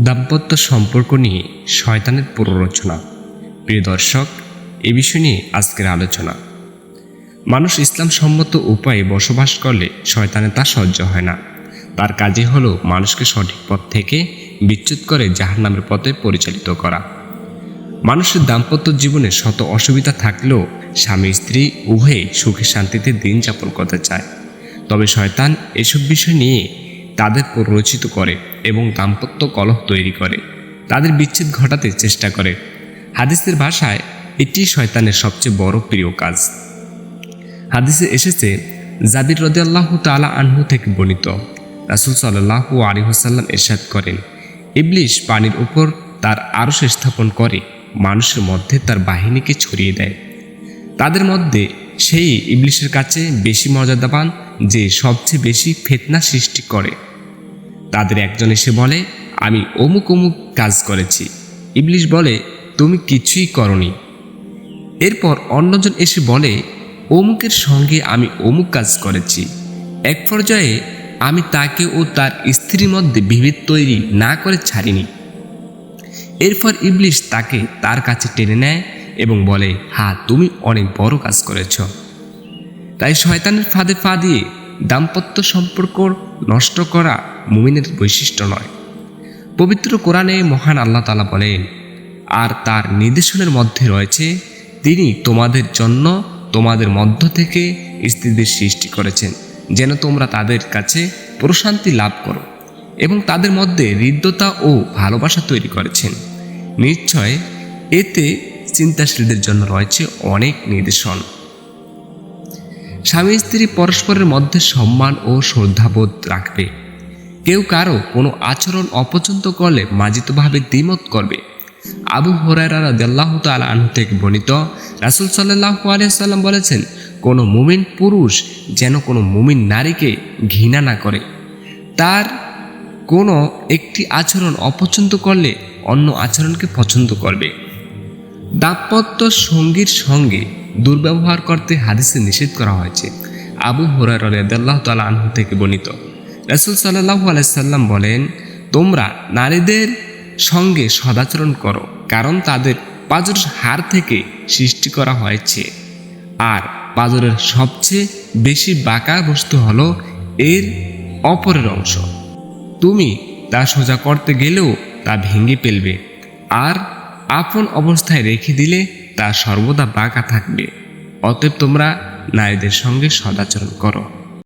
দাম্পত্য সম্পর্ক নিয়ে শয়তানের প্ররোচনা। প্রিয় দর্শক, এ বিষয় নিয়ে আজকের আলোচনা। মানুষ ইসলাম সম্মত উপায়ে বসবাস করলে শয়তানের তা সহ্য হয় না। তার কাজই হলো মানুষকে সঠিক পথ থেকে বিচ্যুত করে জাহান্নামের পথে পরিচালিত করা। মানুষের দাম্পত্য জীবনে শত অসুবিধা থাকলেও স্বামী স্ত্রী উভয়ে সুখে শান্তিতে দিন যাপন করতে চায়। তবে শয়তান এসব বিষয় নিয়ে তাদের প্ররোচিত করে এবং দাম্পত্য কলহ তৈরি করে, তাদের বিচ্ছেদ ঘটাতে চেষ্টা করে। হাদিসের ভাষায় এটি শয়তানের সবচেয়ে বড় প্রিয় কাজ। হাদিসে এসেছে, জাবির রাদিয়াল্লাহু তাআলা আনহু থেকে বর্ণিত, রাসূল সাল্লাল্লাহু আলাইহি ওয়াসাল্লাম ইরশাদ করেন, ইবলিস পানির উপর তার আরশ স্থাপন করে মানুষের মধ্যে তার বাহিনীকে ছড়িয়ে দেয়। তাদের মধ্যে সেই ইবলিসের কাছে বেশি মর্যাদাবান যে সবচেয়ে বেশি ফিতনা সৃষ্টি করে। তাদের একজন এসে বলে, আমি অমুক অমুক কাজ করেছি। ইবলিস বলে, তুমি কিছুই করনি। এরপর অন্যজন এসে বলে, অমুকের সঙ্গে আমি অমুক কাজ করেছি। এক পর্যায়ে আমি তাকে ও তার স্ত্রীর মধ্যে বিভেদ তৈরি না করে ছাড়িনি। এরপর ইবলিস তাকে তার কাছে টেনে নেয় এবং বলে, হ্যাঁ, তুমি অনেক বড় কাজ করেছ। তাই শয়তানের ফাঁদে পা দিয়ে দাম্পত্য সম্পর্ক নষ্ট করা মুমিনের বৈশিষ্ট্য নয়। পবিত্র কোরআনে মহান আল্লাহ তাআলা বলেন, আর তার নির্দেশনের মধ্যে রয়েছে, তিনি তোমাদের জন্য তোমাদের মধ্য থেকে স্ত্রীদের সৃষ্টি করেছেন যেন তোমরা তাদের কাছে প্রশান্তি লাভ করো, এবং তাদের মধ্যে হৃদ্যতা ও ভালোবাসা তৈরি করেছেন। নিশ্চয় এতে চিন্তাশীলদের জন্য রয়েছে অনেক নিদর্শন। স্বামী স্ত্রী পরস্পরের মধ্যে সম্মান ও শ্রদ্ধাবোধ রাখবে। কেউ কারো কোনো আচরণ অপছন্দ করলে মার্জিতভাবে দ্বিমত করবে। আবু হুরায়রা রাদিয়াল্লাহু তাআলা আনহু থেকে বর্ণিত, রাসূল সাল্লাল্লাহু আলাইহি ওয়াসাল্লাম বলেছেন, কোনো মুমিন পুরুষ যেন কোনো মুমিন নারীকে ঘৃণা না করে। তার কোনো একটি আচরণ অপছন্দ করলে অন্য আচরণকে পছন্দ করবে। দাম্পত্য সঙ্গীর সঙ্গে দুর্ব্যবহার করতে হাদিসে নিষেধ করা হয়েছে। আবু হুরায়রা রাদিয়াল্লাহু তাআলা আনহু থেকে বর্ণিত, রাসূল সাল্লাল্লাহু আলাইহি ওয়াসাল্লাম বলেন, তোমরা নারীদের সঙ্গে সদাচরণ করো, কারণ তাদের পাঁজরের হাড় থেকে সৃষ্টি করা হয়েছে, আর পাঁজরের সবচেয়ে বেশি বাঁকা বস্তু হলো এর অপরের অংশ। তুমি তা সোজা করতে গেলেও তা ভেঙে ফেলবে, আর আপন অবস্থায় রেখে দিলে তা সর্বদা বাঁকা থাকবে। অতএব তোমরা নারীদের সঙ্গে সদাচরণ করো।